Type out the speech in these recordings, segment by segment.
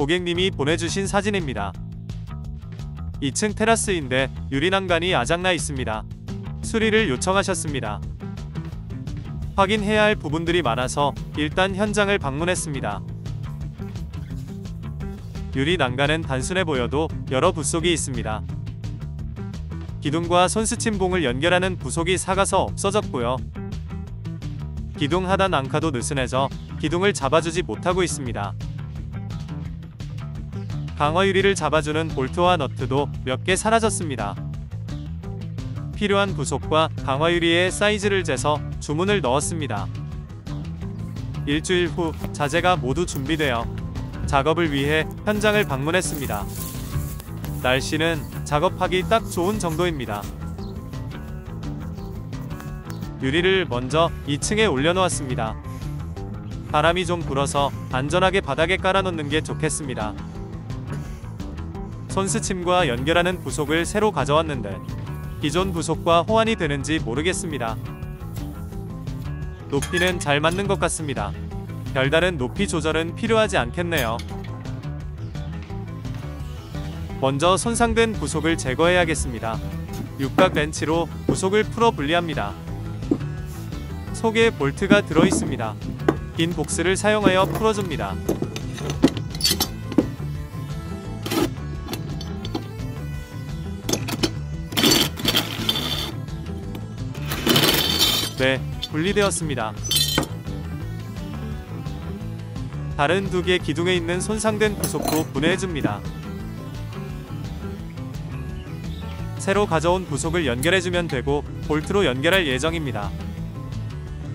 고객님이 보내주신 사진입니다. 2층 테라스인데 유리난간이 아작나 있습니다. 수리를 요청하셨습니다. 확인해야 할 부분들이 많아서 일단 현장을 방문했습니다. 유리 난간은 단순해 보여도 여러 부속이 있습니다. 기둥과 손스침봉을 연결하는 부속이 삭아서 없어졌고요. 기둥 하단 앙카도 느슨해져 기둥을 잡아주지 못하고 있습니다. 강화 유리를 잡아주는 볼트와 너트도 몇 개 사라졌습니다. 필요한 부속과 강화 유리의 사이즈를 재서 주문을 넣었습니다. 일주일 후 자재가 모두 준비되어 작업을 위해 현장을 방문했습니다. 날씨는 작업하기 딱 좋은 정도입니다. 유리를 먼저 2층에 올려놓았습니다. 바람이 좀 불어서 안전하게 바닥에 깔아놓는 게 좋겠습니다. 손스침과 연결하는 부속을 새로 가져왔는데 기존 부속과 호환이 되는지 모르겠습니다. 높이는 잘 맞는 것 같습니다. 별다른 높이 조절은 필요하지 않겠네요. 먼저 손상된 부속을 제거해야겠습니다. 육각 렌치로 부속을 풀어 분리합니다. 속에 볼트가 들어있습니다. 긴 복스를 사용하여 풀어줍니다. 네, 분리되었습니다. 다른 두 개 기둥에 있는 손상된 부속도 분해해줍니다. 새로 가져온 부속을 연결해주면 되고 볼트로 연결할 예정입니다.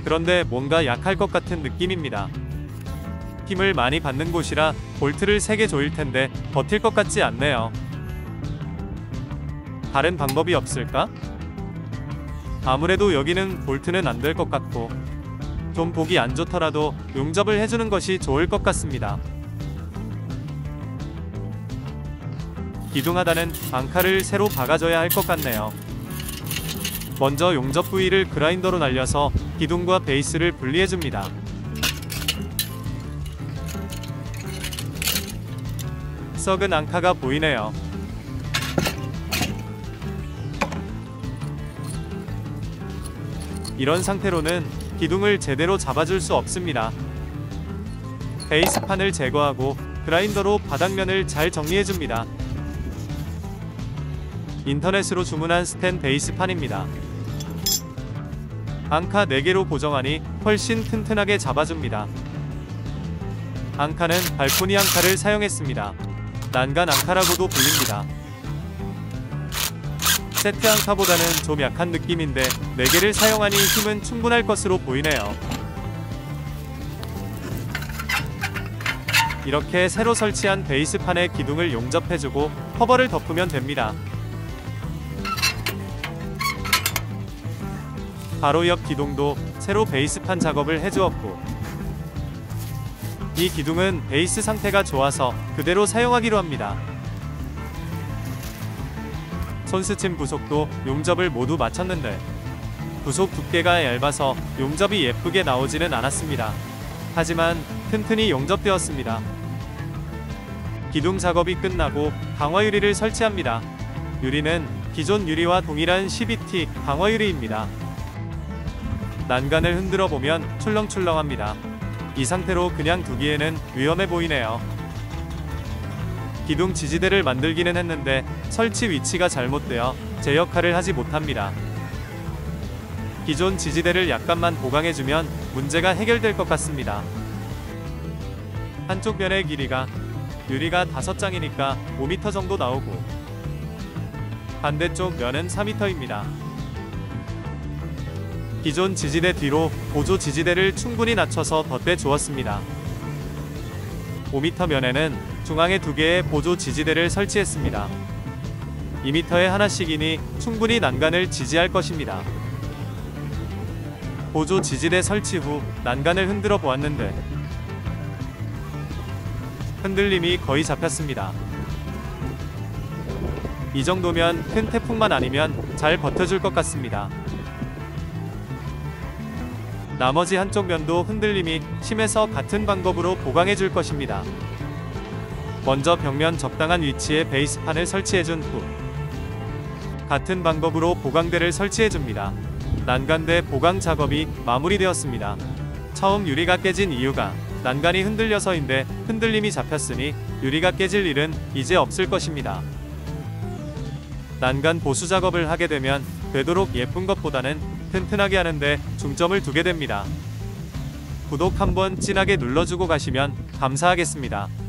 그런데 뭔가 약할 것 같은 느낌입니다. 힘을 많이 받는 곳이라 볼트를 3개 조일 텐데 버틸 것 같지 않네요. 다른 방법이 없을까? 아무래도 여기는 볼트는 안 될 것 같고 좀 보기 안 좋더라도 용접을 해주는 것이 좋을 것 같습니다. 기둥 하단은 앙카를 새로 박아줘야 할 것 같네요. 먼저 용접 부위를 그라인더로 날려서 기둥과 베이스를 분리해줍니다. 썩은 앙카가 보이네요. 이런 상태로는 기둥을 제대로 잡아줄 수 없습니다. 베이스판을 제거하고 그라인더로 바닥면을 잘 정리해줍니다. 인터넷으로 주문한 스텐 베이스판입니다. 앙카 4개로 고정하니 훨씬 튼튼하게 잡아줍니다. 앙카는 발코니 앙카를 사용했습니다. 난간 앙카라고도 불립니다. 세트 앙카보다는 좀 약한 느낌인데 4개를 사용하니 힘은 충분할 것으로 보이네요. 이렇게 새로 설치한 베이스판에 기둥을 용접해주고 커버를 덮으면 됩니다. 바로 옆 기둥도 새로 베이스판 작업을 해주었고 이 기둥은 베이스 상태가 좋아서 그대로 사용하기로 합니다. 손스침 부속도 용접을 모두 마쳤는데 부속 두께가 얇아서 용접이 예쁘게 나오지는 않았습니다. 하지만 튼튼히 용접되었습니다. 기둥 작업이 끝나고 강화 유리를 설치합니다. 유리는 기존 유리와 동일한 12T 강화 유리입니다. 난간을 흔들어 보면 출렁출렁합니다. 이 상태로 그냥 두기에는 위험해 보이네요. 기둥 지지대를 만들기는 했는데 설치 위치가 잘못되어 제 역할을 하지 못합니다. 기존 지지대를 약간만 보강해주면 문제가 해결될 것 같습니다. 한쪽 면의 길이가 유리가 5장이니까 5m 정도 나오고 반대쪽 면은 4m입니다. 기존 지지대 뒤로 보조 지지대를 충분히 낮춰서 덧대 주었습니다. 5m 면에는 중앙에 2개의 보조 지지대를 설치했습니다. 2m에 하나씩이니 충분히 난간을 지지할 것입니다. 보조 지지대 설치 후 난간을 흔들어 보았는데 흔들림이 거의 잡혔습니다. 이 정도면 큰 태풍만 아니면 잘 버텨줄 것 같습니다. 나머지 한쪽 면도 흔들림이 심해서 같은 방법으로 보강해 줄 것입니다. 먼저 벽면 적당한 위치에 베이스판을 설치해준 후 같은 방법으로 보강대를 설치해줍니다. 난간대 보강 작업이 마무리되었습니다. 처음 유리가 깨진 이유가 난간이 흔들려서인데 흔들림이 잡혔으니 유리가 깨질 일은 이제 없을 것입니다. 난간 보수 작업을 하게 되면 되도록 예쁜 것보다는 튼튼하게 하는데 중점을 두게 됩니다. 구독 한번 진하게 눌러주고 가시면 감사하겠습니다.